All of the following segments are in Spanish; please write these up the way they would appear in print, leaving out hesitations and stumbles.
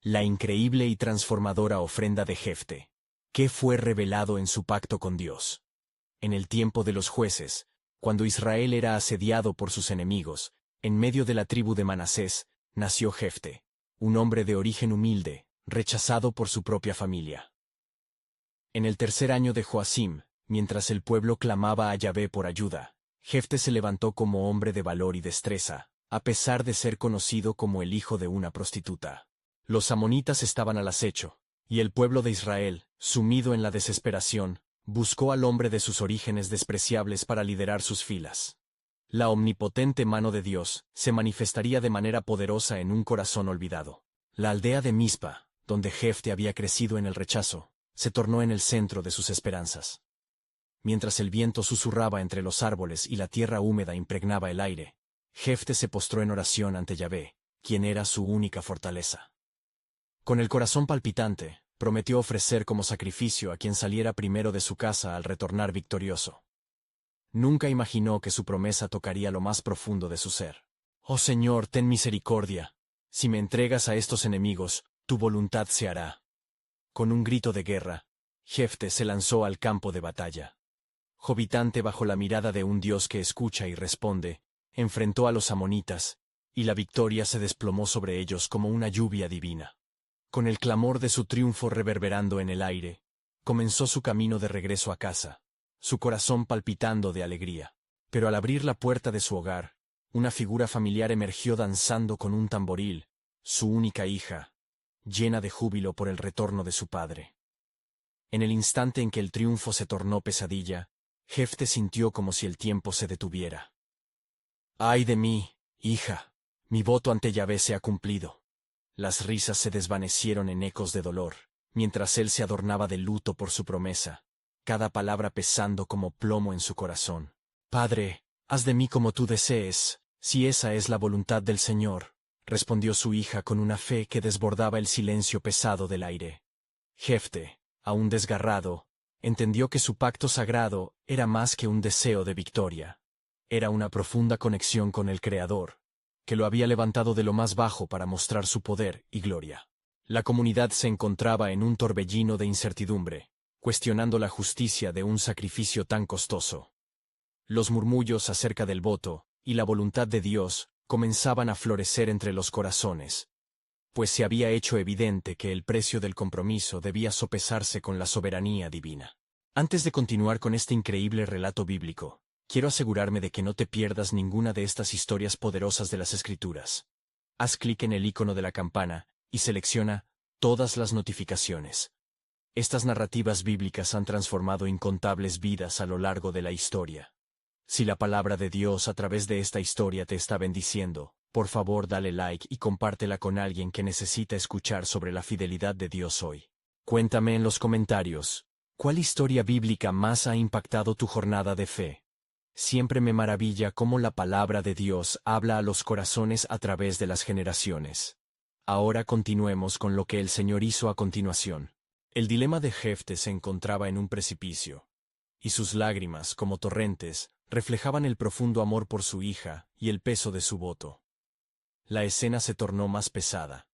La increíble y transformadora ofrenda de Jefte. ¿Qué fue revelado en su pacto con Dios? En el tiempo de los jueces, cuando Israel era asediado por sus enemigos, en medio de la tribu de Manasés, nació Jefte, un hombre de origen humilde, rechazado por su propia familia. En el tercer año de Joacim, mientras el pueblo clamaba a Yahvé por ayuda, Jefte se levantó como hombre de valor y destreza, a pesar de ser conocido como el hijo de una prostituta. Los amonitas estaban al acecho, y el pueblo de Israel, sumido en la desesperación, buscó al hombre de sus orígenes despreciables para liderar sus filas. La omnipotente mano de Dios se manifestaría de manera poderosa en un corazón olvidado. La aldea de Mizpa, donde Jefte había crecido en el rechazo, se tornó en el centro de sus esperanzas. Mientras el viento susurraba entre los árboles y la tierra húmeda impregnaba el aire, Jefte se postró en oración ante Yahvé, quien era su única fortaleza. Con el corazón palpitante, prometió ofrecer como sacrificio a quien saliera primero de su casa al retornar victorioso. Nunca imaginó que su promesa tocaría lo más profundo de su ser. «Oh Señor, ten misericordia. Si me entregas a estos enemigos, tu voluntad se hará». Con un grito de guerra, Jefte se lanzó al campo de batalla. Jovitante bajo la mirada de un Dios que escucha y responde, enfrentó a los amonitas, y la victoria se desplomó sobre ellos como una lluvia divina. Con el clamor de su triunfo reverberando en el aire, comenzó su camino de regreso a casa, su corazón palpitando de alegría. Pero al abrir la puerta de su hogar, una figura familiar emergió danzando con un tamboril, su única hija, llena de júbilo por el retorno de su padre. En el instante en que el triunfo se tornó pesadilla, Jefte sintió como si el tiempo se detuviera. «¡Ay de mí, hija! Mi voto ante Yahvé se ha cumplido». Las risas se desvanecieron en ecos de dolor, mientras él se adornaba de luto por su promesa, cada palabra pesando como plomo en su corazón. «Padre, haz de mí como tú desees, si esa es la voluntad del Señor», respondió su hija con una fe que desbordaba el silencio pesado del aire. Jefte, aún desgarrado, entendió que su pacto sagrado era más que un deseo de victoria. Era una profunda conexión con el Creador, que lo había levantado de lo más bajo para mostrar su poder y gloria. La comunidad se encontraba en un torbellino de incertidumbre, cuestionando la justicia de un sacrificio tan costoso. Los murmullos acerca del voto y la voluntad de Dios comenzaban a florecer entre los corazones, pues se había hecho evidente que el precio del compromiso debía sopesarse con la soberanía divina. Antes de continuar con este increíble relato bíblico, quiero asegurarme de que no te pierdas ninguna de estas historias poderosas de las Escrituras. Haz clic en el icono de la campana y selecciona todas las notificaciones. Estas narrativas bíblicas han transformado incontables vidas a lo largo de la historia. Si la palabra de Dios a través de esta historia te está bendiciendo, por favor dale like y compártela con alguien que necesita escuchar sobre la fidelidad de Dios hoy. Cuéntame en los comentarios, ¿cuál historia bíblica más ha impactado tu jornada de fe? Siempre me maravilla cómo la palabra de Dios habla a los corazones a través de las generaciones. Ahora continuemos con lo que el Señor hizo a continuación. El dilema de Jefte se encontraba en un precipicio, y sus lágrimas, como torrentes, reflejaban el profundo amor por su hija y el peso de su voto. La escena se tornó más pesada,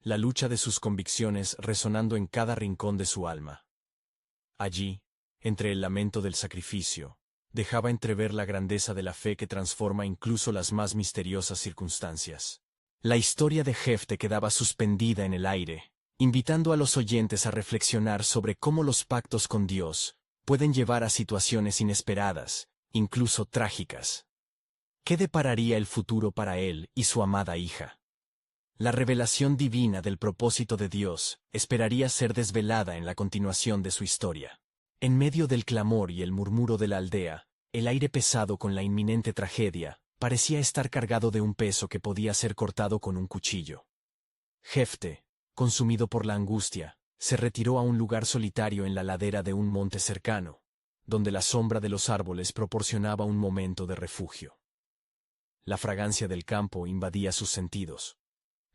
la lucha de sus convicciones resonando en cada rincón de su alma. Allí, entre el lamento del sacrificio, dejaba entrever la grandeza de la fe que transforma incluso las más misteriosas circunstancias. La historia de Jefte quedaba suspendida en el aire, invitando a los oyentes a reflexionar sobre cómo los pactos con Dios pueden llevar a situaciones inesperadas, incluso trágicas. ¿Qué depararía el futuro para él y su amada hija? La revelación divina del propósito de Dios esperaría ser desvelada en la continuación de su historia. En medio del clamor y el murmuro de la aldea, el aire pesado con la inminente tragedia parecía estar cargado de un peso que podía ser cortado con un cuchillo. Jefte, consumido por la angustia, se retiró a un lugar solitario en la ladera de un monte cercano, donde la sombra de los árboles proporcionaba un momento de refugio. La fragancia del campo invadía sus sentidos,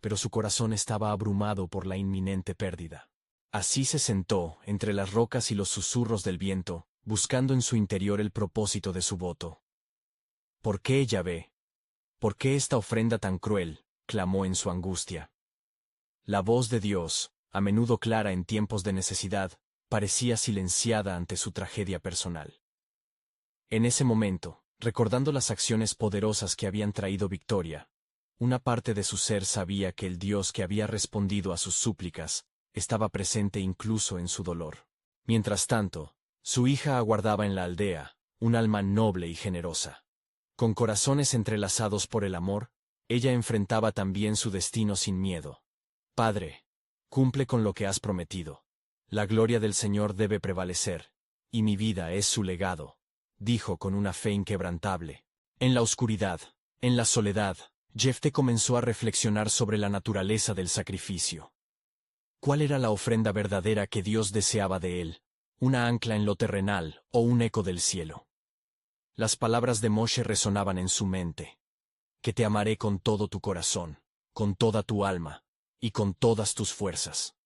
pero su corazón estaba abrumado por la inminente pérdida. Así se sentó, entre las rocas y los susurros del viento, buscando en su interior el propósito de su voto. «¿Por qué, Yahvé? ¿Por qué esta ofrenda tan cruel?», clamó en su angustia. La voz de Dios, a menudo clara en tiempos de necesidad, parecía silenciada ante su tragedia personal. En ese momento, recordando las acciones poderosas que habían traído victoria, una parte de su ser sabía que el Dios que había respondido a sus súplicas estaba presente incluso en su dolor. Mientras tanto, su hija aguardaba en la aldea, un alma noble y generosa. Con corazones entrelazados por el amor, ella enfrentaba también su destino sin miedo. Padre, cumple con lo que has prometido. La gloria del Señor debe prevalecer, y mi vida es su legado, dijo con una fe inquebrantable. En la oscuridad, en la soledad, Jefté comenzó a reflexionar sobre la naturaleza del sacrificio. ¿Cuál era la ofrenda verdadera que Dios deseaba de él? ¿Una ancla en lo terrenal o un eco del cielo? Las palabras de Moshe resonaban en su mente. Que te amaré con todo tu corazón, con toda tu alma, y con todas tus fuerzas.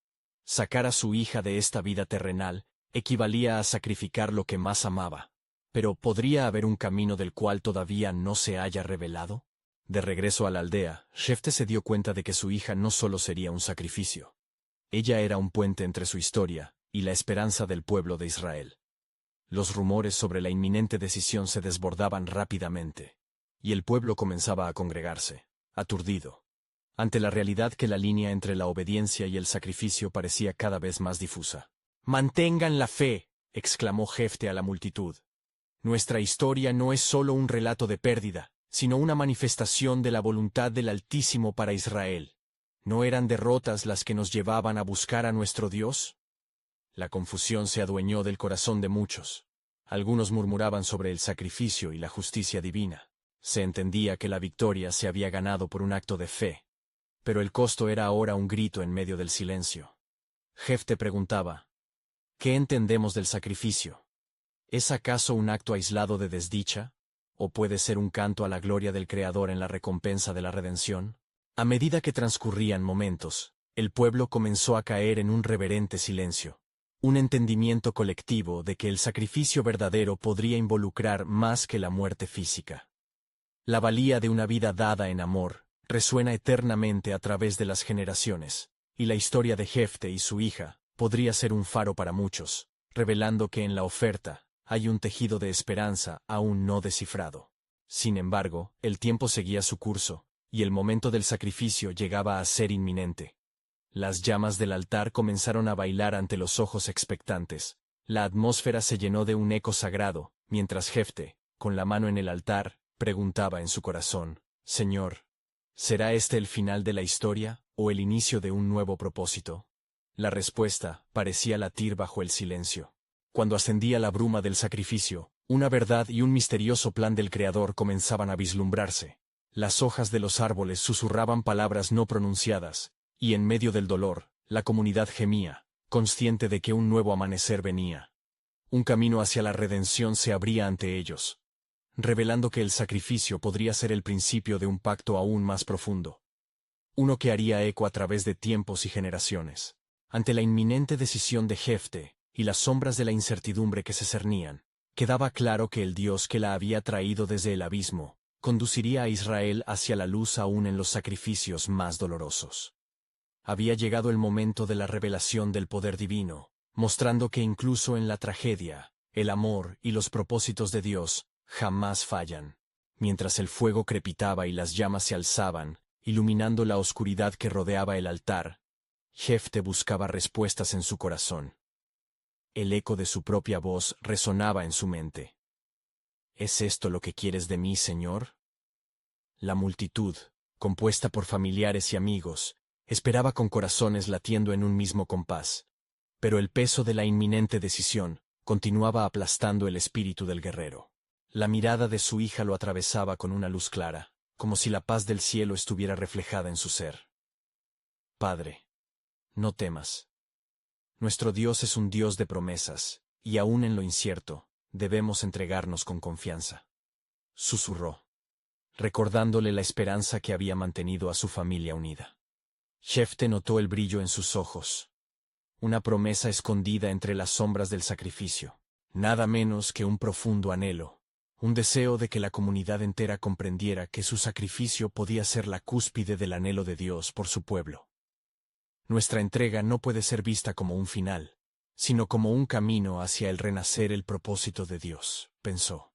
Sacar a su hija de esta vida terrenal equivalía a sacrificar lo que más amaba. Pero ¿podría haber un camino del cual todavía no se haya revelado? De regreso a la aldea, Jefté se dio cuenta de que su hija no solo sería un sacrificio. Ella era un puente entre su historia y la esperanza del pueblo de Israel. Los rumores sobre la inminente decisión se desbordaban rápidamente, y el pueblo comenzaba a congregarse, aturdido, ante la realidad que la línea entre la obediencia y el sacrificio parecía cada vez más difusa. «¡Mantengan la fe!», exclamó Jefté a la multitud. «Nuestra historia no es solo un relato de pérdida, sino una manifestación de la voluntad del Altísimo para Israel. ¿No eran derrotas las que nos llevaban a buscar a nuestro Dios?». La confusión se adueñó del corazón de muchos. Algunos murmuraban sobre el sacrificio y la justicia divina. Se entendía que la victoria se había ganado por un acto de fe. Pero el costo era ahora un grito en medio del silencio. Jefté preguntaba, ¿qué entendemos del sacrificio? ¿Es acaso un acto aislado de desdicha? ¿O puede ser un canto a la gloria del Creador en la recompensa de la redención? A medida que transcurrían momentos, el pueblo comenzó a caer en un reverente silencio. Un entendimiento colectivo de que el sacrificio verdadero podría involucrar más que la muerte física. La valía de una vida dada en amor resuena eternamente a través de las generaciones, y la historia de Jefté y su hija podría ser un faro para muchos, revelando que en la oferta hay un tejido de esperanza aún no descifrado. Sin embargo, el tiempo seguía su curso, y el momento del sacrificio llegaba a ser inminente. Las llamas del altar comenzaron a bailar ante los ojos expectantes. La atmósfera se llenó de un eco sagrado, mientras Jefté, con la mano en el altar, preguntaba en su corazón, «Señor, ¿será este el final de la historia o el inicio de un nuevo propósito?». La respuesta parecía latir bajo el silencio. Cuando ascendía la bruma del sacrificio, una verdad y un misterioso plan del Creador comenzaban a vislumbrarse. Las hojas de los árboles susurraban palabras no pronunciadas, y en medio del dolor, la comunidad gemía, consciente de que un nuevo amanecer venía. Un camino hacia la redención se abría ante ellos, revelando que el sacrificio podría ser el principio de un pacto aún más profundo. Uno que haría eco a través de tiempos y generaciones. Ante la inminente decisión de Jefté, y las sombras de la incertidumbre que se cernían, quedaba claro que el Dios que la había traído desde el abismo, conduciría a Israel hacia la luz aún en los sacrificios más dolorosos. Había llegado el momento de la revelación del poder divino, mostrando que incluso en la tragedia, el amor y los propósitos de Dios jamás fallan. Mientras el fuego crepitaba y las llamas se alzaban, iluminando la oscuridad que rodeaba el altar, Jefté buscaba respuestas en su corazón. El eco de su propia voz resonaba en su mente. ¿Es esto lo que quieres de mí, Señor? La multitud, compuesta por familiares y amigos, esperaba con corazones latiendo en un mismo compás. Pero el peso de la inminente decisión continuaba aplastando el espíritu del guerrero. La mirada de su hija lo atravesaba con una luz clara, como si la paz del cielo estuviera reflejada en su ser. Padre, no temas. Nuestro Dios es un Dios de promesas, y aún en lo incierto, debemos entregarnos con confianza. Susurró, recordándole la esperanza que había mantenido a su familia unida. Jefté notó el brillo en sus ojos. Una promesa escondida entre las sombras del sacrificio. Nada menos que un profundo anhelo. Un deseo de que la comunidad entera comprendiera que su sacrificio podía ser la cúspide del anhelo de Dios por su pueblo. Nuestra entrega no puede ser vista como un final, sino como un camino hacia el renacer el propósito de Dios, pensó.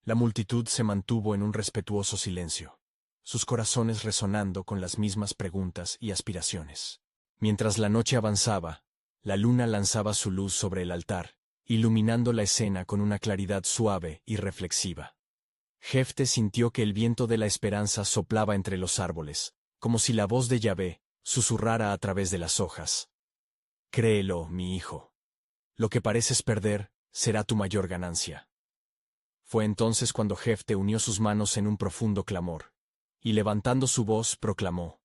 La multitud se mantuvo en un respetuoso silencio, sus corazones resonando con las mismas preguntas y aspiraciones. Mientras la noche avanzaba, la luna lanzaba su luz sobre el altar, iluminando la escena con una claridad suave y reflexiva. Jefté sintió que el viento de la esperanza soplaba entre los árboles, como si la voz de Yahvé susurrara a través de las hojas. Créelo, mi hijo. Lo que pareces perder será tu mayor ganancia. Fue entonces cuando Jefté unió sus manos en un profundo clamor, y levantando su voz proclamó: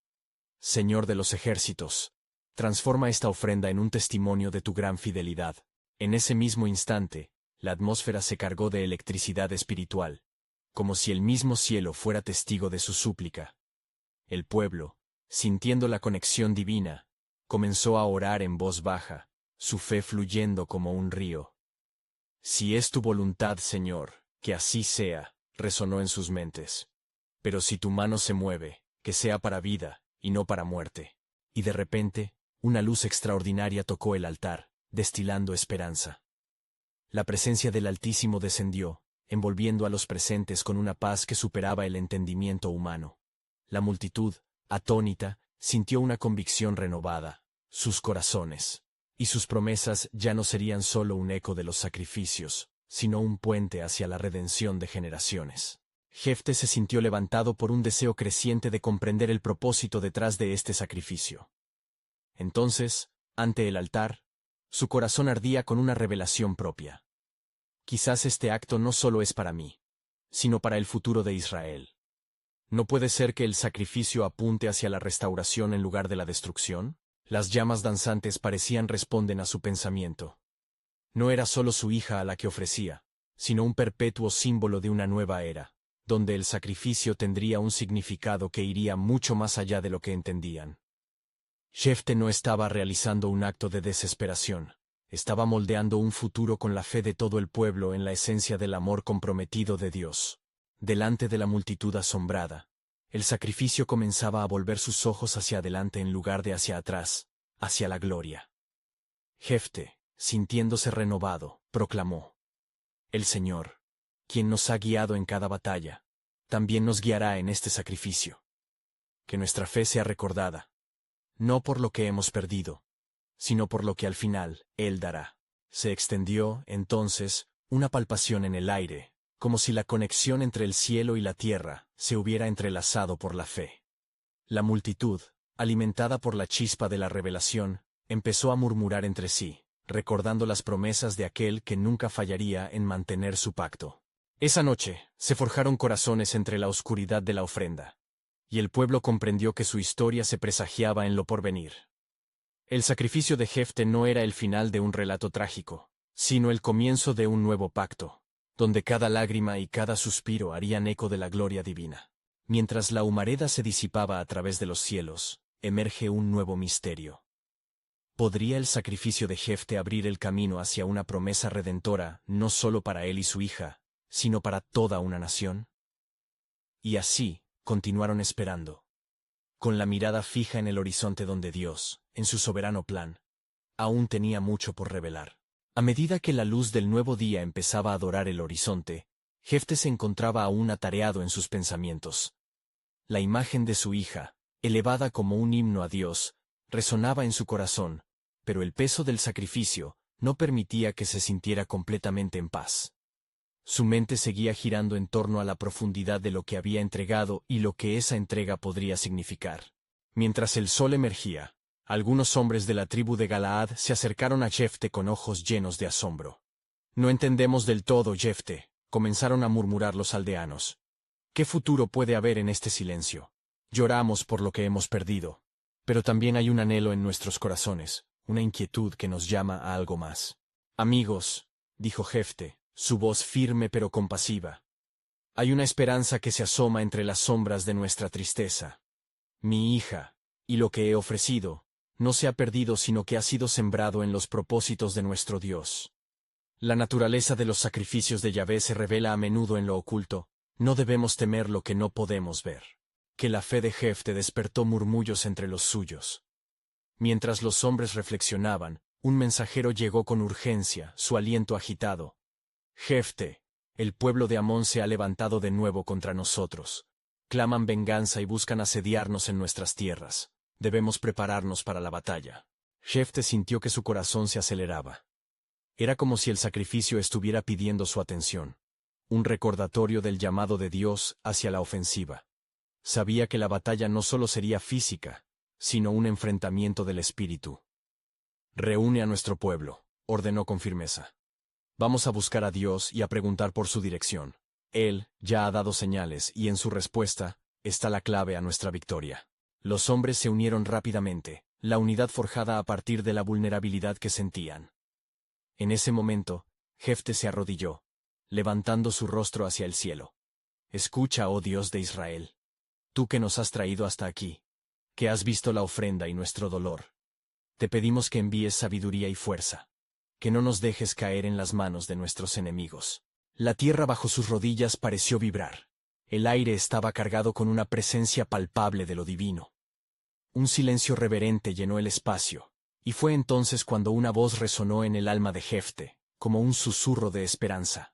Señor de los ejércitos, transforma esta ofrenda en un testimonio de tu gran fidelidad. En ese mismo instante, la atmósfera se cargó de electricidad espiritual, como si el mismo cielo fuera testigo de su súplica. El pueblo, sintiendo la conexión divina, comenzó a orar en voz baja, su fe fluyendo como un río. Si es tu voluntad, Señor, que así sea, resonó en sus mentes. Pero si tu mano se mueve, que sea para vida, y no para muerte. Y de repente, una luz extraordinaria tocó el altar, destilando esperanza. La presencia del Altísimo descendió, envolviendo a los presentes con una paz que superaba el entendimiento humano. La multitud, atónita, sintió una convicción renovada. Sus corazones y sus promesas ya no serían solo un eco de los sacrificios, sino un puente hacia la redención de generaciones. Jefté se sintió levantado por un deseo creciente de comprender el propósito detrás de este sacrificio. Entonces, ante el altar, su corazón ardía con una revelación propia. Quizás este acto no solo es para mí, sino para el futuro de Israel. ¿No puede ser que el sacrificio apunte hacia la restauración en lugar de la destrucción? Las llamas danzantes parecían responder a su pensamiento. No era solo su hija a la que ofrecía, sino un perpetuo símbolo de una nueva era, donde el sacrificio tendría un significado que iría mucho más allá de lo que entendían. Jefté no estaba realizando un acto de desesperación, estaba moldeando un futuro con la fe de todo el pueblo en la esencia del amor comprometido de Dios. Delante de la multitud asombrada, el sacrificio comenzaba a volver sus ojos hacia adelante en lugar de hacia atrás, hacia la gloria. Jefté, sintiéndose renovado, proclamó: El Señor, quien nos ha guiado en cada batalla, también nos guiará en este sacrificio. Que nuestra fe sea recordada, no por lo que hemos perdido, sino por lo que al final Él dará. Se extendió, entonces, una palpación en el aire, como si la conexión entre el cielo y la tierra se hubiera entrelazado por la fe. La multitud, alimentada por la chispa de la revelación, empezó a murmurar entre sí, recordando las promesas de aquel que nunca fallaría en mantener su pacto. Esa noche, se forjaron corazones entre la oscuridad de la ofrenda, y el pueblo comprendió que su historia se presagiaba en lo porvenir. El sacrificio de Jefté no era el final de un relato trágico, sino el comienzo de un nuevo pacto, donde cada lágrima y cada suspiro harían eco de la gloria divina. Mientras la humareda se disipaba a través de los cielos, emerge un nuevo misterio. ¿Podría el sacrificio de Jefté abrir el camino hacia una promesa redentora no solo para él y su hija, sino para toda una nación? Y así, continuaron esperando, con la mirada fija en el horizonte donde Dios, en su soberano plan, aún tenía mucho por revelar. A medida que la luz del nuevo día empezaba a dorar el horizonte, Jefté se encontraba aún atareado en sus pensamientos. La imagen de su hija, elevada como un himno a Dios, resonaba en su corazón, pero el peso del sacrificio no permitía que se sintiera completamente en paz. Su mente seguía girando en torno a la profundidad de lo que había entregado y lo que esa entrega podría significar. Mientras el sol emergía, algunos hombres de la tribu de Galaad se acercaron a Jefté con ojos llenos de asombro. «No entendemos del todo, Jefté», comenzaron a murmurar los aldeanos. «¿Qué futuro puede haber en este silencio? Lloramos por lo que hemos perdido, pero también hay un anhelo en nuestros corazones, una inquietud que nos llama a algo más». «Amigos», dijo Jefté, su voz firme pero compasiva, «hay una esperanza que se asoma entre las sombras de nuestra tristeza. Mi hija, y lo que he ofrecido, no se ha perdido sino que ha sido sembrado en los propósitos de nuestro Dios. La naturaleza de los sacrificios de Yahvé se revela a menudo en lo oculto, no debemos temer lo que no podemos ver». Que la fe de Jefté despertó murmullos entre los suyos. Mientras los hombres reflexionaban, un mensajero llegó con urgencia, su aliento agitado. Jefte, el pueblo de Amón se ha levantado de nuevo contra nosotros. Claman venganza y buscan asediarnos en nuestras tierras. Debemos prepararnos para la batalla. Jefte sintió que su corazón se aceleraba. Era como si el sacrificio estuviera pidiendo su atención. Un recordatorio del llamado de Dios hacia la ofensiva. Sabía que la batalla no solo sería física, sino un enfrentamiento del espíritu. Reúne a nuestro pueblo, ordenó con firmeza. Vamos a buscar a Dios y a preguntar por su dirección. Él ya ha dado señales y en su respuesta está la clave a nuestra victoria. Los hombres se unieron rápidamente, la unidad forjada a partir de la vulnerabilidad que sentían. En ese momento, Jefte se arrodilló, levantando su rostro hacia el cielo. Escucha, oh Dios de Israel. Tú que nos has traído hasta aquí, que has visto la ofrenda y nuestro dolor. Te pedimos que envíes sabiduría y fuerza, que no nos dejes caer en las manos de nuestros enemigos. La tierra bajo sus rodillas pareció vibrar. El aire estaba cargado con una presencia palpable de lo divino. Un silencio reverente llenó el espacio, y fue entonces cuando una voz resonó en el alma de Jefte, como un susurro de esperanza.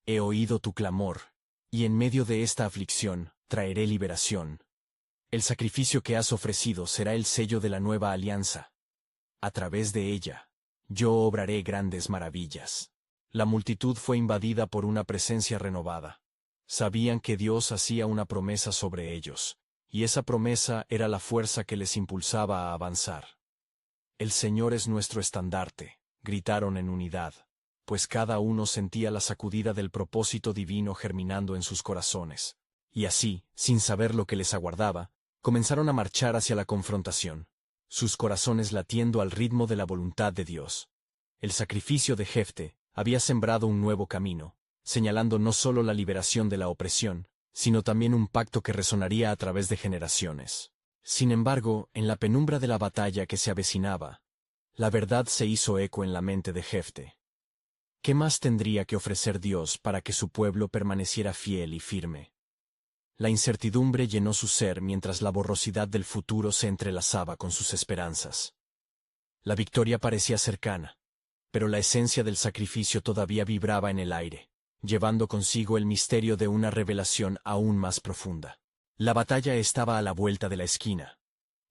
He oído tu clamor, y en medio de esta aflicción, traeré liberación. El sacrificio que has ofrecido será el sello de la nueva alianza. A través de ella, yo obraré grandes maravillas. La multitud fue invadida por una presencia renovada. Sabían que Dios hacía una promesa sobre ellos, y esa promesa era la fuerza que les impulsaba a avanzar. El Señor es nuestro estandarte, gritaron en unidad, pues cada uno sentía la sacudida del propósito divino germinando en sus corazones. Y así, sin saber lo que les aguardaba, comenzaron a marchar hacia la confrontación, sus corazones latiendo al ritmo de la voluntad de Dios. El sacrificio de Jefte había sembrado un nuevo camino, señalando no solo la liberación de la opresión, sino también un pacto que resonaría a través de generaciones. Sin embargo, en la penumbra de la batalla que se avecinaba, la verdad se hizo eco en la mente de Jefte. ¿Qué más tendría que ofrecer Dios para que su pueblo permaneciera fiel y firme? La incertidumbre llenó su ser mientras la borrosidad del futuro se entrelazaba con sus esperanzas. La victoria parecía cercana, pero la esencia del sacrificio todavía vibraba en el aire, llevando consigo el misterio de una revelación aún más profunda. La batalla estaba a la vuelta de la esquina,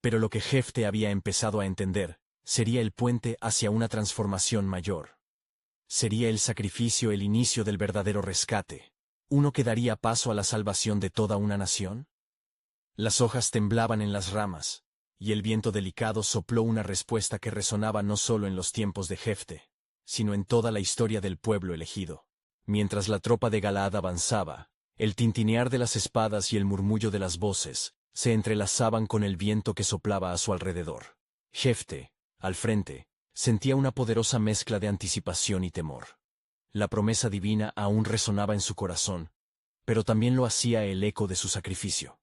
pero lo que Jefte había empezado a entender sería el puente hacia una transformación mayor. Sería el sacrificio el inicio del verdadero rescate, uno que daría paso a la salvación de toda una nación. Las hojas temblaban en las ramas, y el viento delicado sopló una respuesta que resonaba no solo en los tiempos de Jefte, sino en toda la historia del pueblo elegido. Mientras la tropa de Galaad avanzaba, el tintinear de las espadas y el murmullo de las voces se entrelazaban con el viento que soplaba a su alrededor. Jefte, al frente, sentía una poderosa mezcla de anticipación y temor. La promesa divina aún resonaba en su corazón, pero también lo hacía el eco de su sacrificio.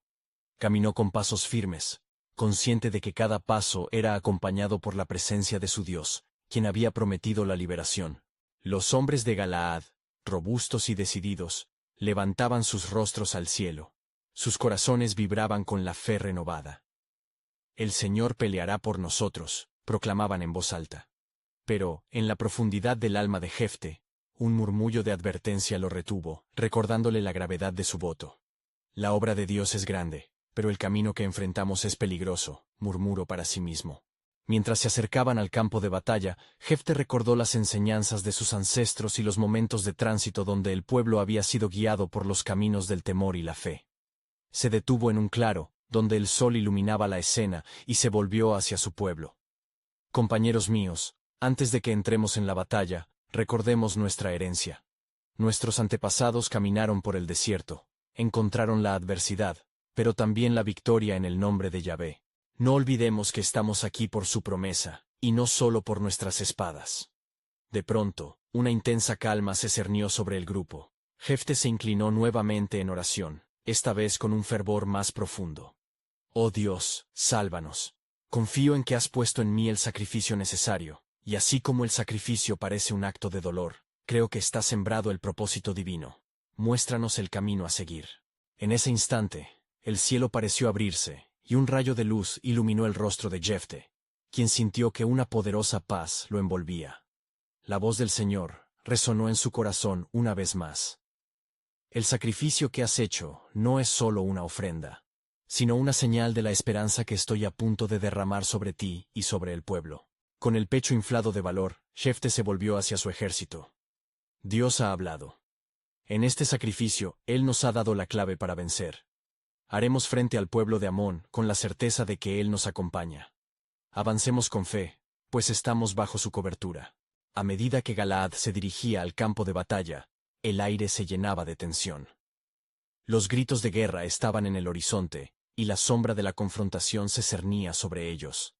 Caminó con pasos firmes, consciente de que cada paso era acompañado por la presencia de su Dios, quien había prometido la liberación. Los hombres de Galaad, robustos y decididos, levantaban sus rostros al cielo. Sus corazones vibraban con la fe renovada. El Señor peleará por nosotros, proclamaban en voz alta. Pero, en la profundidad del alma de Jefte, un murmullo de advertencia lo retuvo, recordándole la gravedad de su voto. La obra de Dios es grande, pero el camino que enfrentamos es peligroso, murmuró para sí mismo. Mientras se acercaban al campo de batalla, Jefte recordó las enseñanzas de sus ancestros y los momentos de tránsito donde el pueblo había sido guiado por los caminos del temor y la fe. Se detuvo en un claro, donde el sol iluminaba la escena, y se volvió hacia su pueblo. Compañeros míos, antes de que entremos en la batalla, recordemos nuestra herencia. Nuestros antepasados caminaron por el desierto, encontraron la adversidad, pero también la victoria en el nombre de Yahvé. No olvidemos que estamos aquí por su promesa, y no solo por nuestras espadas. De pronto, una intensa calma se cernió sobre el grupo. Jefte se inclinó nuevamente en oración, esta vez con un fervor más profundo. Oh Dios, sálvanos. Confío en que has puesto en mí el sacrificio necesario. Y así como el sacrificio parece un acto de dolor, creo que está sembrado el propósito divino. Muéstranos el camino a seguir. En ese instante, el cielo pareció abrirse, y un rayo de luz iluminó el rostro de Jefte. quien sintió que una poderosa paz lo envolvía. La voz del Señor resonó en su corazón una vez más. El sacrificio que has hecho no es solo una ofrenda, sino una señal de la esperanza que estoy a punto de derramar sobre ti y sobre el pueblo. Con el pecho inflado de valor, Jefté se volvió hacia su ejército. Dios ha hablado. En este sacrificio, Él nos ha dado la clave para vencer. Haremos frente al pueblo de Amón con la certeza de que Él nos acompaña. Avancemos con fe, pues estamos bajo su cobertura. A medida que Galaad se dirigía al campo de batalla, el aire se llenaba de tensión. Los gritos de guerra estaban en el horizonte, y la sombra de la confrontación se cernía sobre ellos.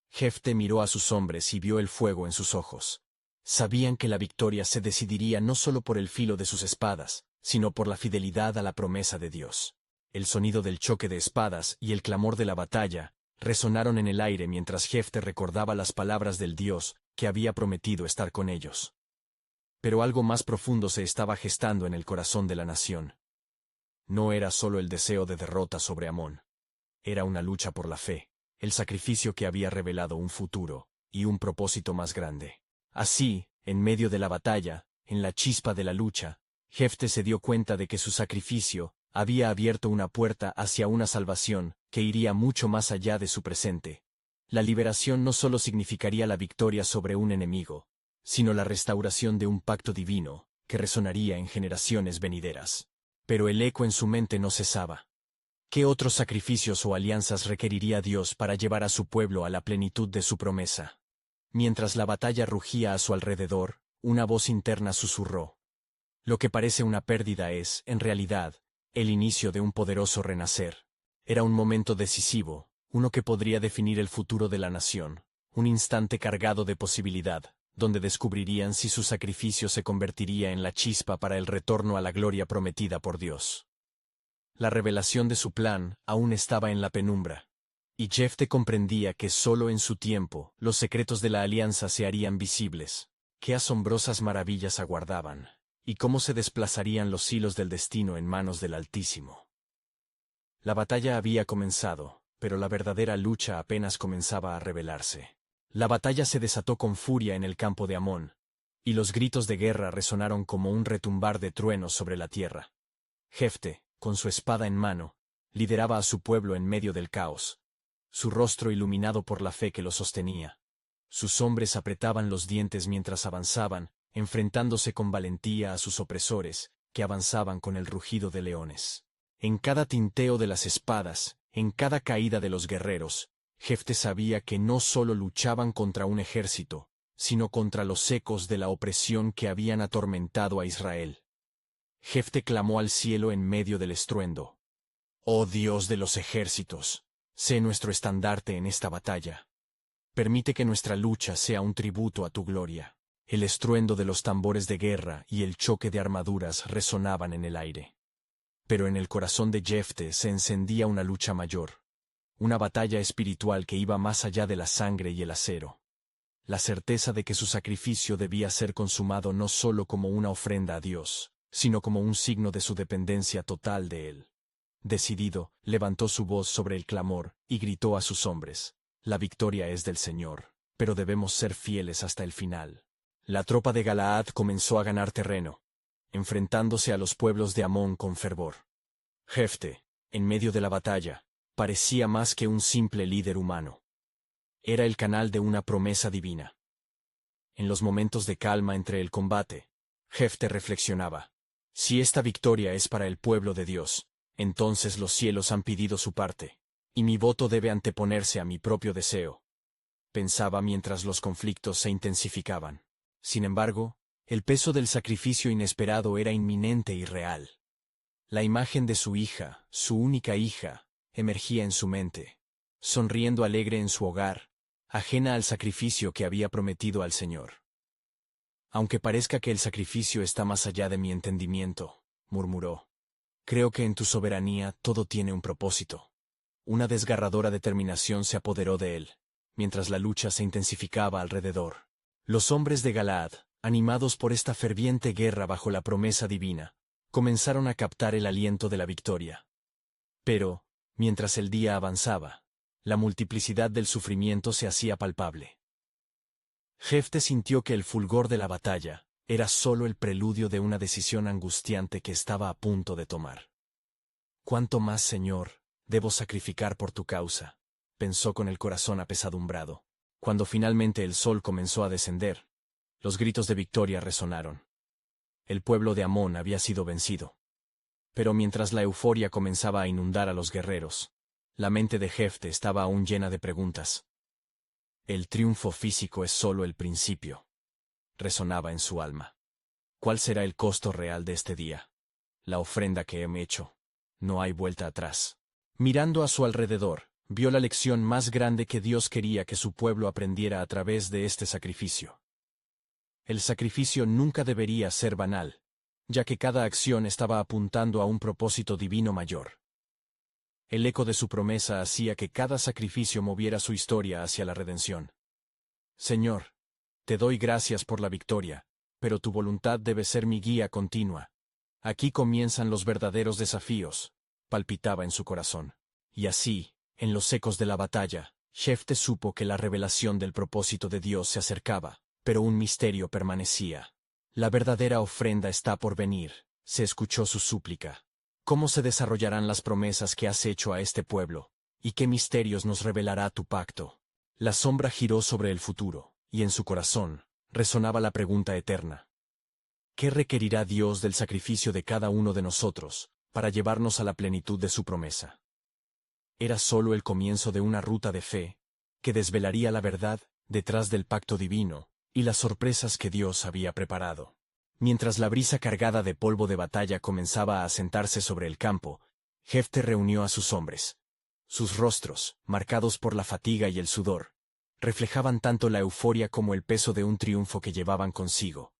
Jefté miró a sus hombres y vio el fuego en sus ojos. Sabían que la victoria se decidiría no solo por el filo de sus espadas, sino por la fidelidad a la promesa de Dios. El sonido del choque de espadas y el clamor de la batalla resonaron en el aire mientras Jefté recordaba las palabras del Dios que había prometido estar con ellos. Pero algo más profundo se estaba gestando en el corazón de la nación. No era solo el deseo de derrota sobre Amón. Era una lucha por la fe, el sacrificio que había revelado un futuro y un propósito más grande. Así, en medio de la batalla, en la chispa de la lucha, Jefté se dio cuenta de que su sacrificio había abierto una puerta hacia una salvación que iría mucho más allá de su presente. La liberación no solo significaría la victoria sobre un enemigo, sino la restauración de un pacto divino que resonaría en generaciones venideras. Pero el eco en su mente no cesaba. ¿Qué otros sacrificios o alianzas requeriría Dios para llevar a su pueblo a la plenitud de su promesa? Mientras la batalla rugía a su alrededor, una voz interna susurró. Lo que parece una pérdida es, en realidad, el inicio de un poderoso renacer. Era un momento decisivo, uno que podría definir el futuro de la nación, un instante cargado de posibilidad, donde descubrirían si su sacrificio se convertiría en la chispa para el retorno a la gloria prometida por Dios. La revelación de su plan aún estaba en la penumbra, y Jefté comprendía que solo en su tiempo los secretos de la alianza se harían visibles. Qué asombrosas maravillas aguardaban, y cómo se desplazarían los hilos del destino en manos del Altísimo. La batalla había comenzado, pero la verdadera lucha apenas comenzaba a revelarse. La batalla se desató con furia en el campo de Amón, y los gritos de guerra resonaron como un retumbar de truenos sobre la tierra. Jefté, con su espada en mano, lideraba a su pueblo en medio del caos, su rostro iluminado por la fe que lo sostenía. Sus hombres apretaban los dientes mientras avanzaban, enfrentándose con valentía a sus opresores, que avanzaban con el rugido de leones. En cada tinteo de las espadas, en cada caída de los guerreros, Jefté sabía que no solo luchaban contra un ejército, sino contra los ecos de la opresión que habían atormentado a Israel. Jefté clamó al cielo en medio del estruendo. «Oh Dios de los ejércitos, sé nuestro estandarte en esta batalla. Permite que nuestra lucha sea un tributo a tu gloria». El estruendo de los tambores de guerra y el choque de armaduras resonaban en el aire. Pero en el corazón de Jefté se encendía una lucha mayor, una batalla espiritual que iba más allá de la sangre y el acero. La certeza de que su sacrificio debía ser consumado no solo como una ofrenda a Dios, sino como un signo de su dependencia total de Él. Decidido, levantó su voz sobre el clamor y gritó a sus hombres: «La victoria es del Señor, pero debemos ser fieles hasta el final». La tropa de Galaad comenzó a ganar terreno, enfrentándose a los pueblos de Amón con fervor. Jefté, en medio de la batalla, parecía más que un simple líder humano. Era el canal de una promesa divina. En los momentos de calma entre el combate, Jefté reflexionaba: si esta victoria es para el pueblo de Dios, entonces los cielos han pedido su parte, y mi voto debe anteponerse a mi propio deseo. Pensaba mientras los conflictos se intensificaban. Sin embargo, el peso del sacrificio inesperado era inminente y real. La imagen de su hija, su única hija, emergía en su mente, sonriendo alegre en su hogar, ajena al sacrificio que había prometido al Señor. «Aunque parezca que el sacrificio está más allá de mi entendimiento», murmuró, «creo que en tu soberanía todo tiene un propósito». Una desgarradora determinación se apoderó de él, mientras la lucha se intensificaba alrededor. Los hombres de Galaad, animados por esta ferviente guerra bajo la promesa divina, comenzaron a captar el aliento de la victoria. Pero, mientras el día avanzaba, La multiplicidad del sufrimiento se hacía palpable. Jefte sintió que el fulgor de la batalla era solo el preludio de una decisión angustiante que estaba a punto de tomar. «¿Cuánto más, Señor, debo sacrificar por tu causa?», pensó con el corazón apesadumbrado. Cuando finalmente el sol comenzó a descender, los gritos de victoria resonaron. El pueblo de Amón había sido vencido. Pero mientras la euforia comenzaba a inundar a los guerreros, la mente de Jefte estaba aún llena de preguntas. «El triunfo físico es solo el principio», resonaba en su alma. «¿Cuál será el costo real de este día? La ofrenda que he hecho. No hay vuelta atrás». Mirando a su alrededor, vio la lección más grande que Dios quería que su pueblo aprendiera a través de este sacrificio. El sacrificio nunca debería ser banal, ya que cada acción estaba apuntando a un propósito divino mayor. El eco de su promesa hacía que cada sacrificio moviera su historia hacia la redención. «Señor, te doy gracias por la victoria, pero tu voluntad debe ser mi guía continua. Aquí comienzan los verdaderos desafíos», palpitaba en su corazón. Y así, en los ecos de la batalla, Jefte supo que la revelación del propósito de Dios se acercaba, pero un misterio permanecía. «La verdadera ofrenda está por venir», se escuchó su súplica. «¿Cómo se desarrollarán las promesas que has hecho a este pueblo? ¿Y qué misterios nos revelará tu pacto?». La sombra giró sobre el futuro, y en su corazón resonaba la pregunta eterna. ¿Qué requerirá Dios del sacrificio de cada uno de nosotros para llevarnos a la plenitud de su promesa? Era solo el comienzo de una ruta de fe que desvelaría la verdad detrás del pacto divino y las sorpresas que Dios había preparado. Mientras la brisa cargada de polvo de batalla comenzaba a asentarse sobre el campo, Jefte reunió a sus hombres. Sus rostros, marcados por la fatiga y el sudor, reflejaban tanto la euforia como el peso de un triunfo que llevaban consigo.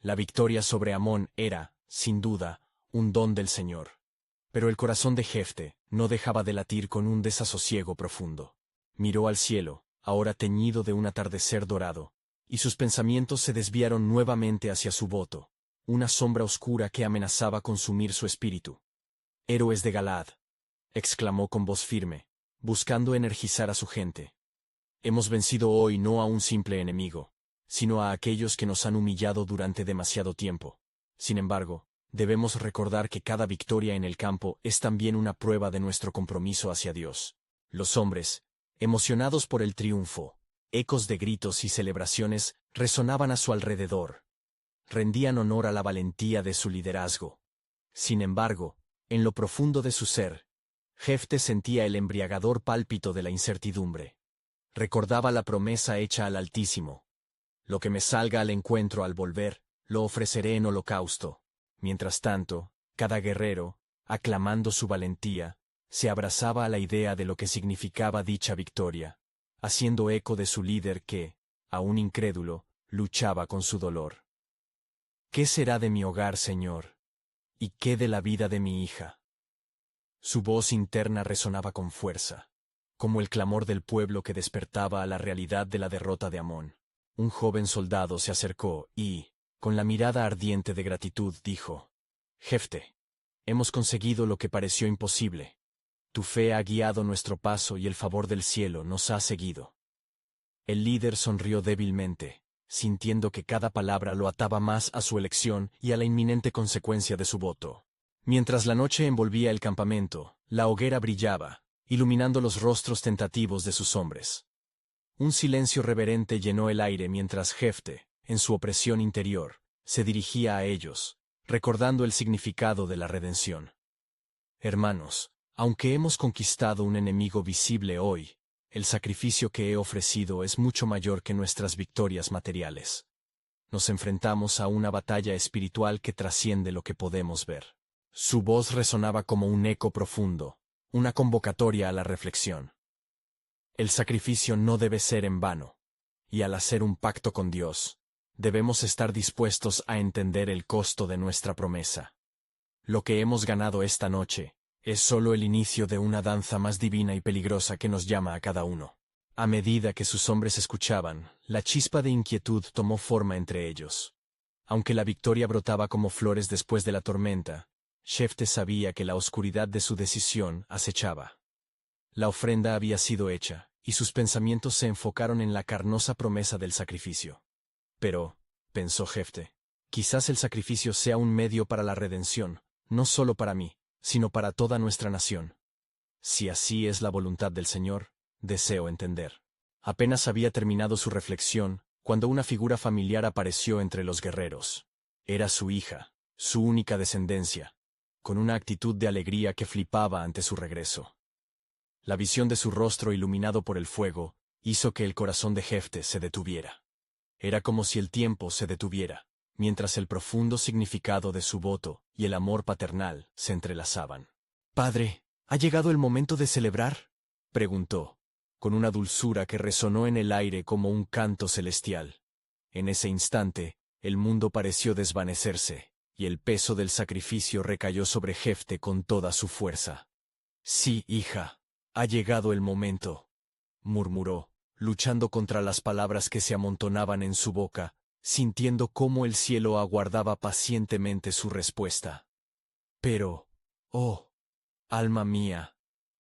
La victoria sobre Amón era, sin duda, un don del Señor. Pero el corazón de Jefte no dejaba de latir con un desasosiego profundo. Miró al cielo, ahora teñido de un atardecer dorado, y sus pensamientos se desviaron nuevamente hacia su voto, una sombra oscura que amenazaba consumir su espíritu. «Héroes de Galaad», exclamó con voz firme, buscando energizar a su gente. «Hemos vencido hoy no a un simple enemigo, sino a aquellos que nos han humillado durante demasiado tiempo. Sin embargo, debemos recordar que cada victoria en el campo es también una prueba de nuestro compromiso hacia Dios». Los hombres, emocionados por el triunfo, ecos de gritos y celebraciones resonaban a su alrededor. Rendían honor a la valentía de su liderazgo. Sin embargo, en lo profundo de su ser, Jefte sentía el embriagador pálpito de la incertidumbre. Recordaba la promesa hecha al Altísimo. «Lo que me salga al encuentro al volver, lo ofreceré en holocausto». Mientras tanto, cada guerrero, aclamando su valentía, se abrazaba a la idea de lo que significaba dicha victoria, haciendo eco de su líder que, aún incrédulo, luchaba con su dolor. «¿Qué será de mi hogar, Señor? ¿Y qué de la vida de mi hija?». Su voz interna resonaba con fuerza, como el clamor del pueblo que despertaba a la realidad de la derrota de Amón. Un joven soldado se acercó y, con la mirada ardiente de gratitud, dijo: «Jefte, hemos conseguido lo que pareció imposible. Tu fe ha guiado nuestro paso y el favor del cielo nos ha seguido». El líder sonrió débilmente, sintiendo que cada palabra lo ataba más a su elección y a la inminente consecuencia de su voto. Mientras la noche envolvía el campamento, la hoguera brillaba, iluminando los rostros tentativos de sus hombres. Un silencio reverente llenó el aire mientras Jefte, en su opresión interior, se dirigía a ellos, recordando el significado de la redención. «Hermanos, aunque hemos conquistado un enemigo visible hoy, el sacrificio que he ofrecido es mucho mayor que nuestras victorias materiales. Nos enfrentamos a una batalla espiritual que trasciende lo que podemos ver». Su voz resonaba como un eco profundo, una convocatoria a la reflexión. El sacrificio no debe ser en vano, y al hacer un pacto con Dios, debemos estar dispuestos a entender el costo de nuestra promesa. Lo que hemos ganado esta noche es solo el inicio de una danza más divina y peligrosa que nos llama a cada uno. A medida que sus hombres escuchaban, la chispa de inquietud tomó forma entre ellos. Aunque la victoria brotaba como flores después de la tormenta, Jefte sabía que la oscuridad de su decisión acechaba. La ofrenda había sido hecha, y sus pensamientos se enfocaron en la carnosa promesa del sacrificio. Pero, pensó Jefte, quizás el sacrificio sea un medio para la redención, no solo para mí, sino para toda nuestra nación. Si así es la voluntad del Señor, deseo entender. Apenas había terminado su reflexión, cuando una figura familiar apareció entre los guerreros. Era su hija, su única descendencia, con una actitud de alegría que flipaba ante su regreso. La visión de su rostro iluminado por el fuego hizo que el corazón de Jefte se detuviera. Era como si el tiempo se detuviera, mientras el profundo significado de su voto y el amor paternal se entrelazaban. «Padre, ¿ha llegado el momento de celebrar?», preguntó, con una dulzura que resonó en el aire como un canto celestial. En ese instante, el mundo pareció desvanecerse, y el peso del sacrificio recayó sobre Jefte con toda su fuerza. «Sí, hija, ha llegado el momento», murmuró, luchando contra las palabras que se amontonaban en su boca, sintiendo cómo el cielo aguardaba pacientemente su respuesta. «Pero, oh, alma mía,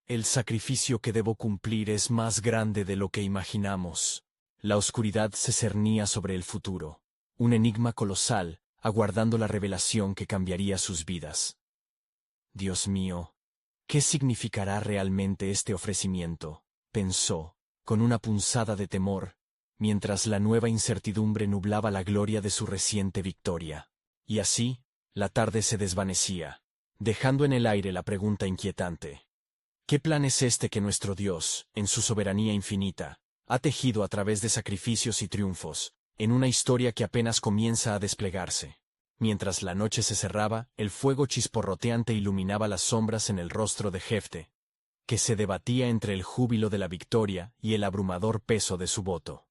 el sacrificio que debo cumplir es más grande de lo que imaginamos». La oscuridad se cernía sobre el futuro, un enigma colosal, aguardando la revelación que cambiaría sus vidas. «Dios mío, ¿qué significará realmente este ofrecimiento?», pensó, con una punzada de temor, mientras la nueva incertidumbre nublaba la gloria de su reciente victoria. Y así, la tarde se desvanecía, dejando en el aire la pregunta inquietante. ¿Qué plan es este que nuestro Dios, en su soberanía infinita, ha tejido a través de sacrificios y triunfos, en una historia que apenas comienza a desplegarse? Mientras la noche se cerraba, el fuego chisporroteante iluminaba las sombras en el rostro de Jefte, que se debatía entre el júbilo de la victoria y el abrumador peso de su voto.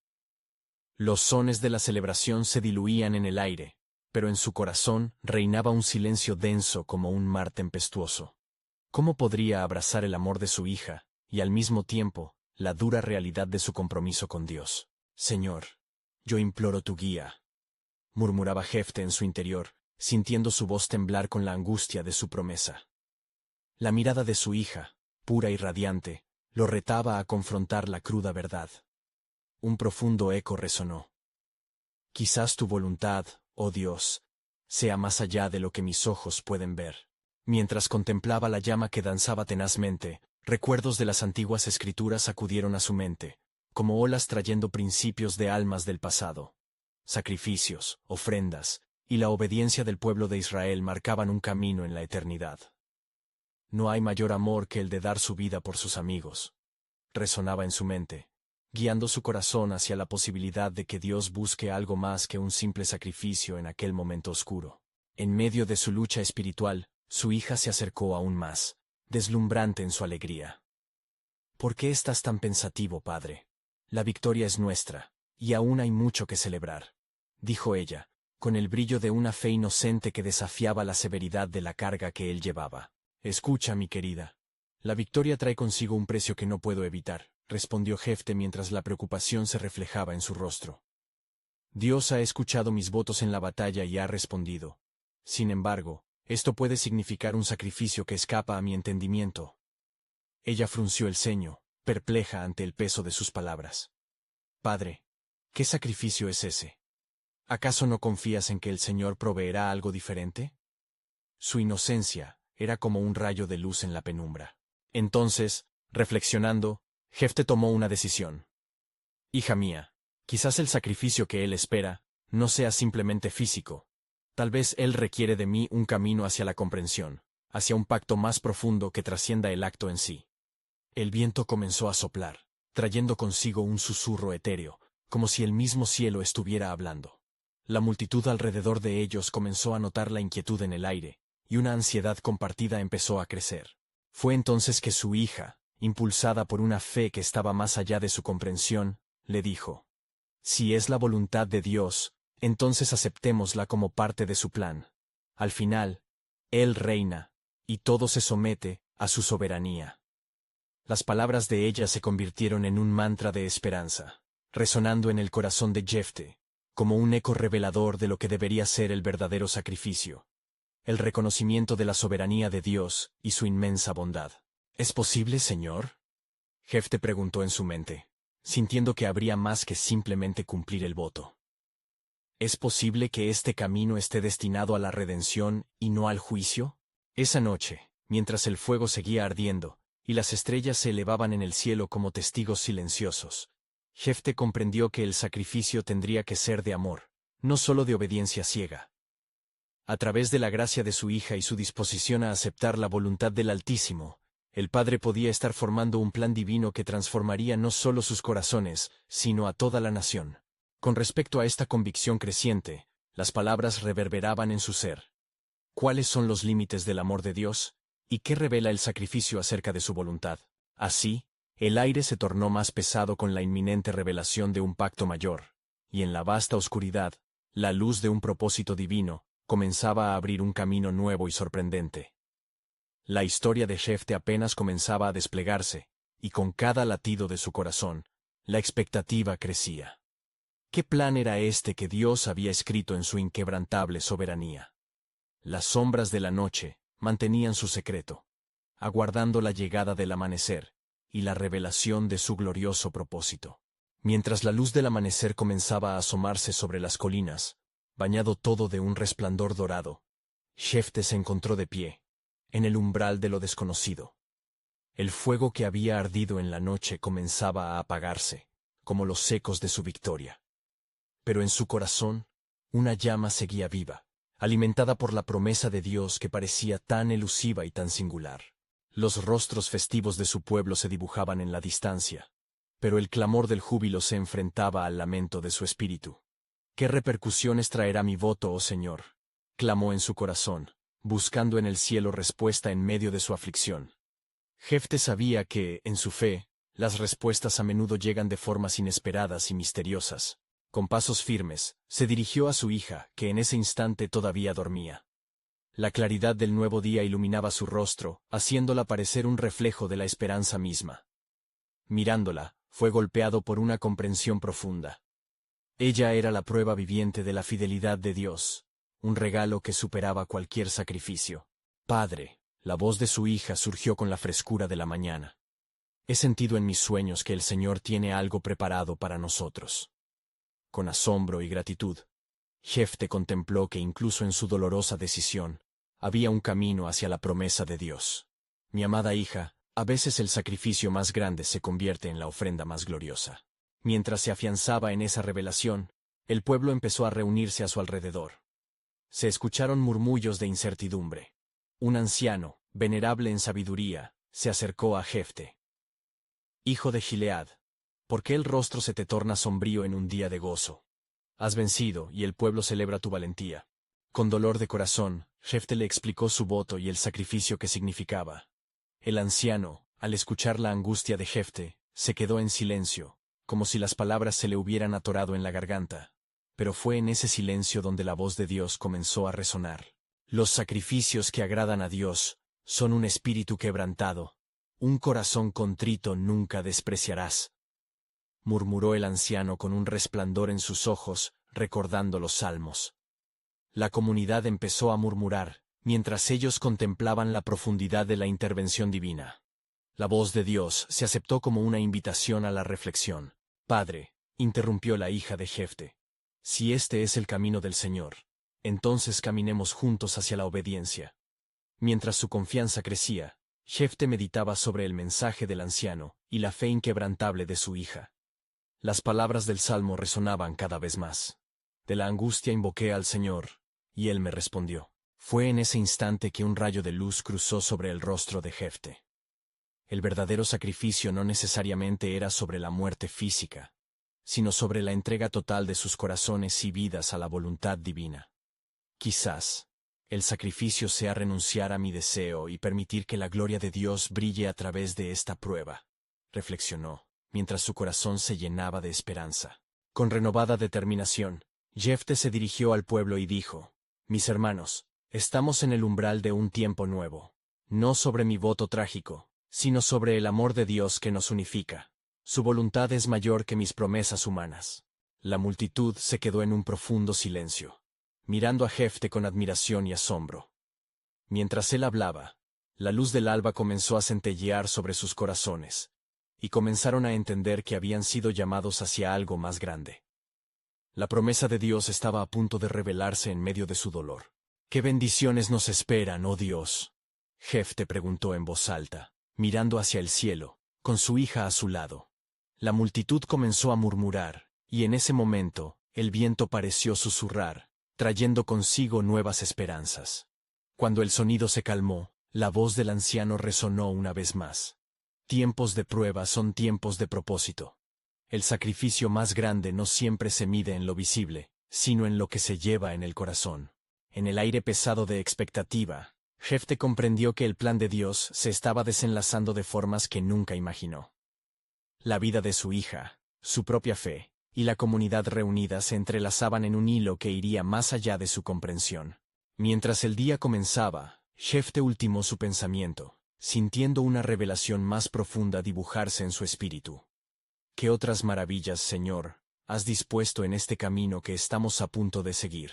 Los sones de la celebración se diluían en el aire, pero en su corazón reinaba un silencio denso como un mar tempestuoso. ¿Cómo podría abrazar el amor de su hija, y al mismo tiempo, la dura realidad de su compromiso con Dios? «Señor, yo imploro tu guía», murmuraba Jefte en su interior, sintiendo su voz temblar con la angustia de su promesa. La mirada de su hija, pura y radiante, lo retaba a confrontar la cruda verdad. Un profundo eco resonó. «Quizás tu voluntad, oh Dios, sea más allá de lo que mis ojos pueden ver». Mientras contemplaba la llama que danzaba tenazmente, recuerdos de las antiguas escrituras acudieron a su mente, como olas trayendo principios de almas del pasado. Sacrificios, ofrendas, y la obediencia del pueblo de Israel marcaban un camino en la eternidad. «No hay mayor amor que el de dar su vida por sus amigos», resonaba en su mente, guiando su corazón hacia la posibilidad de que Dios busque algo más que un simple sacrificio en aquel momento oscuro. En medio de su lucha espiritual, su hija se acercó aún más, deslumbrante en su alegría. «¿Por qué estás tan pensativo, padre? La victoria es nuestra, y aún hay mucho que celebrar», dijo ella, con el brillo de una fe inocente que desafiaba la severidad de la carga que él llevaba. «Escucha, mi querida. La victoria trae consigo un precio que no puedo evitar», respondió Jefte mientras la preocupación se reflejaba en su rostro. «Dios ha escuchado mis votos en la batalla y ha respondido. Sin embargo, esto puede significar un sacrificio que escapa a mi entendimiento». Ella frunció el ceño, perpleja ante el peso de sus palabras. «Padre, ¿qué sacrificio es ese? ¿Acaso no confías en que el Señor proveerá algo diferente?». Su inocencia era como un rayo de luz en la penumbra. Entonces, reflexionando, Jefte tomó una decisión. «Hija mía, quizás el sacrificio que él espera no sea simplemente físico. Tal vez él requiere de mí un camino hacia la comprensión, hacia un pacto más profundo que trascienda el acto en sí». El viento comenzó a soplar, trayendo consigo un susurro etéreo, como si el mismo cielo estuviera hablando. La multitud alrededor de ellos comenzó a notar la inquietud en el aire, y una ansiedad compartida empezó a crecer. Fue entonces que su hija, impulsada por una fe que estaba más allá de su comprensión, le dijo: «Si es la voluntad de Dios, entonces aceptémosla como parte de su plan. Al final, Él reina, y todo se somete a su soberanía». Las palabras de ella se convirtieron en un mantra de esperanza, resonando en el corazón de Jefte, como un eco revelador de lo que debería ser el verdadero sacrificio. El reconocimiento de la soberanía de Dios y su inmensa bondad. «¿Es posible, Señor?», Jefte preguntó en su mente, sintiendo que habría más que simplemente cumplir el voto. ¿Es posible que este camino esté destinado a la redención y no al juicio? Esa noche, mientras el fuego seguía ardiendo, y las estrellas se elevaban en el cielo como testigos silenciosos, Jefte comprendió que el sacrificio tendría que ser de amor, no solo de obediencia ciega. A través de la gracia de su hija y su disposición a aceptar la voluntad del Altísimo, el Padre podía estar formando un plan divino que transformaría no solo sus corazones, sino a toda la nación. Con respecto a esta convicción creciente, las palabras reverberaban en su ser. ¿Cuáles son los límites del amor de Dios? ¿Y qué revela el sacrificio acerca de su voluntad? Así, el aire se tornó más pesado con la inminente revelación de un pacto mayor, y en la vasta oscuridad, la luz de un propósito divino comenzaba a abrir un camino nuevo y sorprendente. La historia de Jefte apenas comenzaba a desplegarse, y con cada latido de su corazón, la expectativa crecía. ¿Qué plan era este que Dios había escrito en su inquebrantable soberanía? Las sombras de la noche mantenían su secreto, aguardando la llegada del amanecer y la revelación de su glorioso propósito. Mientras la luz del amanecer comenzaba a asomarse sobre las colinas, bañado todo de un resplandor dorado, Jefte se encontró de pie, en el umbral de lo desconocido. El fuego que había ardido en la noche comenzaba a apagarse, como los ecos de su victoria. Pero en su corazón, una llama seguía viva, alimentada por la promesa de Dios que parecía tan elusiva y tan singular. Los rostros festivos de su pueblo se dibujaban en la distancia, pero el clamor del júbilo se enfrentaba al lamento de su espíritu. ¿Qué repercusiones traerá mi voto, oh Señor?, clamó en su corazón, buscando en el cielo respuesta en medio de su aflicción. Jefte sabía que, en su fe, las respuestas a menudo llegan de formas inesperadas y misteriosas. Con pasos firmes, se dirigió a su hija, que en ese instante todavía dormía. La claridad del nuevo día iluminaba su rostro, haciéndola parecer un reflejo de la esperanza misma. Mirándola, fue golpeado por una comprensión profunda. Ella era la prueba viviente de la fidelidad de Dios, un regalo que superaba cualquier sacrificio. Padre, la voz de su hija surgió con la frescura de la mañana. He sentido en mis sueños que el Señor tiene algo preparado para nosotros. Con asombro y gratitud, Jefte contempló que incluso en su dolorosa decisión, había un camino hacia la promesa de Dios. Mi amada hija, a veces el sacrificio más grande se convierte en la ofrenda más gloriosa. Mientras se afianzaba en esa revelación, el pueblo empezó a reunirse a su alrededor. Se escucharon murmullos de incertidumbre. Un anciano, venerable en sabiduría, se acercó a Jefte. Hijo de Gilead, ¿por qué el rostro se te torna sombrío en un día de gozo? Has vencido, y el pueblo celebra tu valentía. Con dolor de corazón, Jefte le explicó su voto y el sacrificio que significaba. El anciano, al escuchar la angustia de Jefte, se quedó en silencio, como si las palabras se le hubieran atorado en la garganta. Pero fue en ese silencio donde la voz de Dios comenzó a resonar. Los sacrificios que agradan a Dios son un espíritu quebrantado. Un corazón contrito nunca despreciarás, murmuró el anciano con un resplandor en sus ojos, recordando los salmos. La comunidad empezó a murmurar, mientras ellos contemplaban la profundidad de la intervención divina. La voz de Dios se aceptó como una invitación a la reflexión. Padre, interrumpió la hija de Jefte, si este es el camino del Señor, entonces caminemos juntos hacia la obediencia. Mientras su confianza crecía, Jefte meditaba sobre el mensaje del anciano y la fe inquebrantable de su hija. Las palabras del salmo resonaban cada vez más. De la angustia invoqué al Señor, y él me respondió. Fue en ese instante que un rayo de luz cruzó sobre el rostro de Jefte. El verdadero sacrificio no necesariamente era sobre la muerte física, sino sobre la entrega total de sus corazones y vidas a la voluntad divina. Quizás, el sacrificio sea renunciar a mi deseo y permitir que la gloria de Dios brille a través de esta prueba, reflexionó, mientras su corazón se llenaba de esperanza. Con renovada determinación, Jefte se dirigió al pueblo y dijo, mis hermanos, estamos en el umbral de un tiempo nuevo, no sobre mi voto trágico, sino sobre el amor de Dios que nos unifica. Su voluntad es mayor que mis promesas humanas. La multitud se quedó en un profundo silencio, mirando a Jefte con admiración y asombro. Mientras él hablaba, la luz del alba comenzó a centellear sobre sus corazones, y comenzaron a entender que habían sido llamados hacia algo más grande. La promesa de Dios estaba a punto de revelarse en medio de su dolor. ¿Qué bendiciones nos esperan, oh Dios? Jefte preguntó en voz alta, mirando hacia el cielo, con su hija a su lado. La multitud comenzó a murmurar, y en ese momento, el viento pareció susurrar, trayendo consigo nuevas esperanzas. Cuando el sonido se calmó, la voz del anciano resonó una vez más. Tiempos de prueba son tiempos de propósito. El sacrificio más grande no siempre se mide en lo visible, sino en lo que se lleva en el corazón. En el aire pesado de expectativa, Jefte comprendió que el plan de Dios se estaba desenlazando de formas que nunca imaginó. La vida de su hija, su propia fe, y la comunidad reunida se entrelazaban en un hilo que iría más allá de su comprensión. Mientras el día comenzaba, Jefte ultimó su pensamiento, sintiendo una revelación más profunda dibujarse en su espíritu. ¿Qué otras maravillas, Señor, has dispuesto en este camino que estamos a punto de seguir?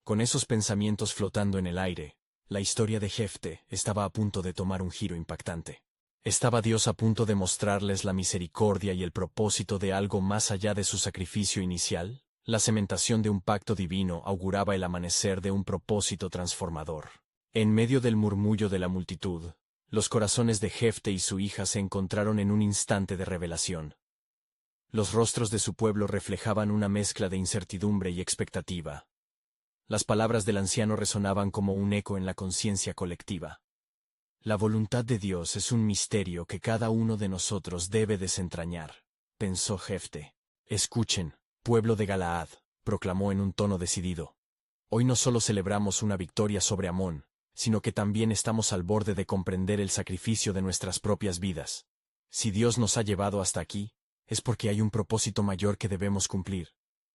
Con esos pensamientos flotando en el aire, la historia de Jefte estaba a punto de tomar un giro impactante. ¿Estaba Dios a punto de mostrarles la misericordia y el propósito de algo más allá de su sacrificio inicial? La cementación de un pacto divino auguraba el amanecer de un propósito transformador. En medio del murmullo de la multitud, los corazones de Jefte y su hija se encontraron en un instante de revelación. Los rostros de su pueblo reflejaban una mezcla de incertidumbre y expectativa. Las palabras del anciano resonaban como un eco en la conciencia colectiva. La voluntad de Dios es un misterio que cada uno de nosotros debe desentrañar, pensó Jefte. Escuchen, pueblo de Galaad, proclamó en un tono decidido. Hoy no solo celebramos una victoria sobre Amón, sino que también estamos al borde de comprender el sacrificio de nuestras propias vidas. Si Dios nos ha llevado hasta aquí, es porque hay un propósito mayor que debemos cumplir,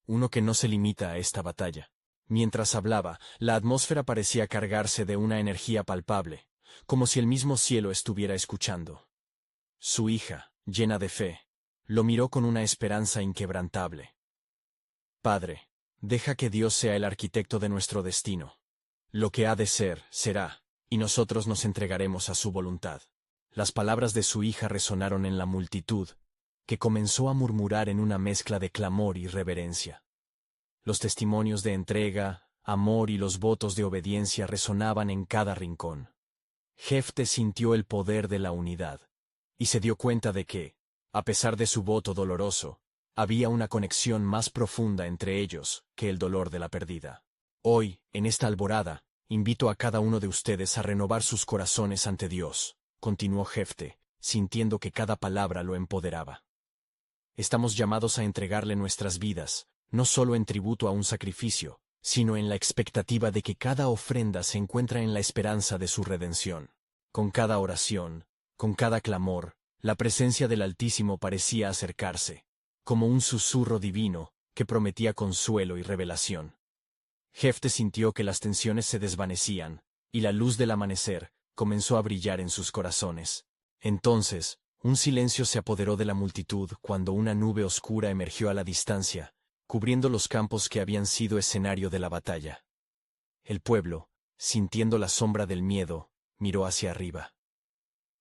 uno que no se limita a esta batalla. Mientras hablaba, la atmósfera parecía cargarse de una energía palpable, como si el mismo cielo estuviera escuchando. Su hija, llena de fe, lo miró con una esperanza inquebrantable. Padre, deja que Dios sea el arquitecto de nuestro destino. Lo que ha de ser, será, y nosotros nos entregaremos a su voluntad. Las palabras de su hija resonaron en la multitud, que comenzó a murmurar en una mezcla de clamor y reverencia. Los testimonios de entrega, amor y los votos de obediencia resonaban en cada rincón. Jefte sintió el poder de la unidad, y se dio cuenta de que, a pesar de su voto doloroso, había una conexión más profunda entre ellos que el dolor de la pérdida. Hoy, en esta alborada, invito a cada uno de ustedes a renovar sus corazones ante Dios, continuó Jefte, sintiendo que cada palabra lo empoderaba. Estamos llamados a entregarle nuestras vidas, no solo en tributo a un sacrificio, sino en la expectativa de que cada ofrenda se encuentra en la esperanza de su redención. Con cada oración, con cada clamor, la presencia del Altísimo parecía acercarse, como un susurro divino que prometía consuelo y revelación. Jefte sintió que las tensiones se desvanecían, y la luz del amanecer comenzó a brillar en sus corazones. Entonces, un silencio se apoderó de la multitud cuando una nube oscura emergió a la distancia, cubriendo los campos que habían sido escenario de la batalla. El pueblo, sintiendo la sombra del miedo, miró hacia arriba.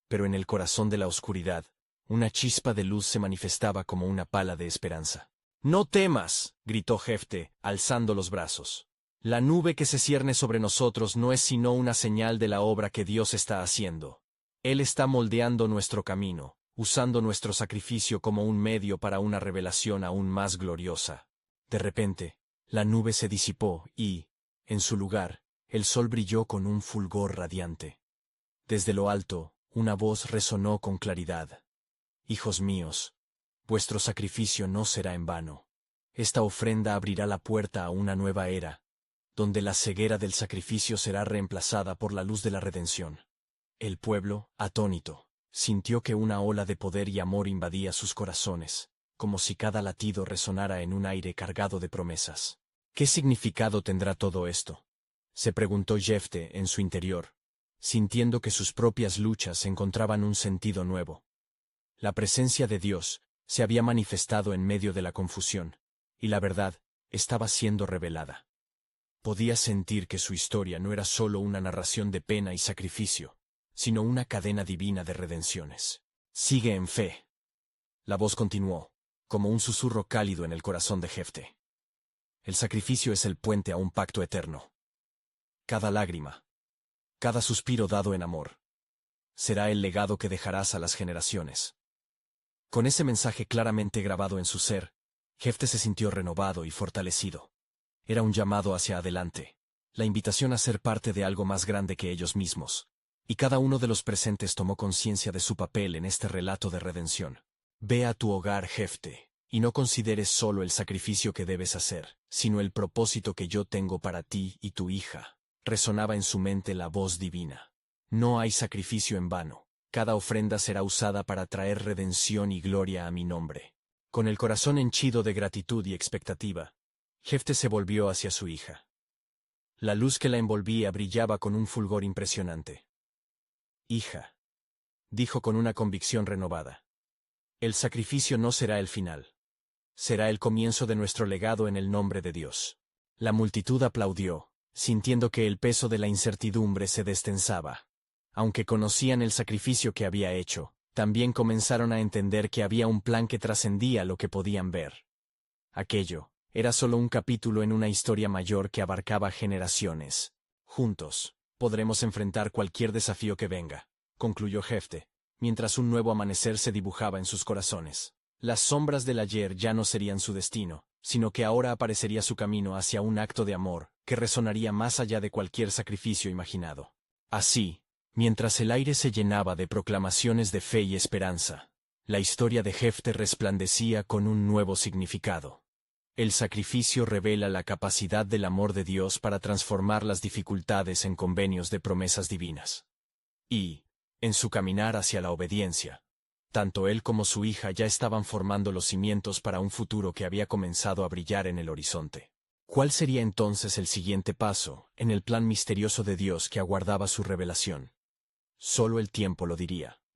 Pero en el corazón de la oscuridad, una chispa de luz se manifestaba como una pala de esperanza. «¡No temas!», gritó Jefte, alzando los brazos. «La nube que se cierne sobre nosotros no es sino una señal de la obra que Dios está haciendo. Él está moldeando nuestro camino, usando nuestro sacrificio como un medio para una revelación aún más gloriosa». De repente, la nube se disipó y, en su lugar, el sol brilló con un fulgor radiante. Desde lo alto, una voz resonó con claridad. «Hijos míos, vuestro sacrificio no será en vano. Esta ofrenda abrirá la puerta a una nueva era, donde la ceguera del sacrificio será reemplazada por la luz de la redención». El pueblo, atónito, sintió que una ola de poder y amor invadía sus corazones, como si cada latido resonara en un aire cargado de promesas. ¿Qué significado tendrá todo esto?, se preguntó Jefte en su interior, sintiendo que sus propias luchas encontraban un sentido nuevo. La presencia de Dios se había manifestado en medio de la confusión, y la verdad estaba siendo revelada. Podía sentir que su historia no era solo una narración de pena y sacrificio, sino una cadena divina de redenciones. «Sigue en fe», La voz continuó, como un susurro cálido en el corazón de Jefte. El sacrificio es el puente a un pacto eterno. Cada lágrima, cada suspiro dado en amor, será el legado que dejarás a las generaciones. Con ese mensaje claramente grabado en su ser, Jefte se sintió renovado y fortalecido. Era un llamado hacia adelante, la invitación a ser parte de algo más grande que ellos mismos, y cada uno de los presentes tomó conciencia de su papel en este relato de redención. Ve a tu hogar, Jefte, y no consideres solo el sacrificio que debes hacer, sino el propósito que yo tengo para ti y tu hija. Resonaba en su mente la voz divina. No hay sacrificio en vano. Cada ofrenda será usada para traer redención y gloria a mi nombre. Con el corazón henchido de gratitud y expectativa, Jefte se volvió hacia su hija. La luz que la envolvía brillaba con un fulgor impresionante. Hija, dijo con una convicción renovada, el sacrificio no será el final. Será el comienzo de nuestro legado en el nombre de Dios. La multitud aplaudió, sintiendo que el peso de la incertidumbre se destensaba. Aunque conocían el sacrificio que había hecho, también comenzaron a entender que había un plan que trascendía lo que podían ver. Aquello era solo un capítulo en una historia mayor que abarcaba generaciones. Juntos, podremos enfrentar cualquier desafío que venga, concluyó Jefte, mientras un nuevo amanecer se dibujaba en sus corazones. Las sombras del ayer ya no serían su destino, sino que ahora aparecería su camino hacia un acto de amor que resonaría más allá de cualquier sacrificio imaginado. Así, mientras el aire se llenaba de proclamaciones de fe y esperanza, la historia de Jefte resplandecía con un nuevo significado. El sacrificio revela la capacidad del amor de Dios para transformar las dificultades en convenios de promesas divinas. Y, en su caminar hacia la obediencia, tanto él como su hija ya estaban formando los cimientos para un futuro que había comenzado a brillar en el horizonte. ¿Cuál sería entonces el siguiente paso en el plan misterioso de Dios que aguardaba su revelación? Solo el tiempo lo diría.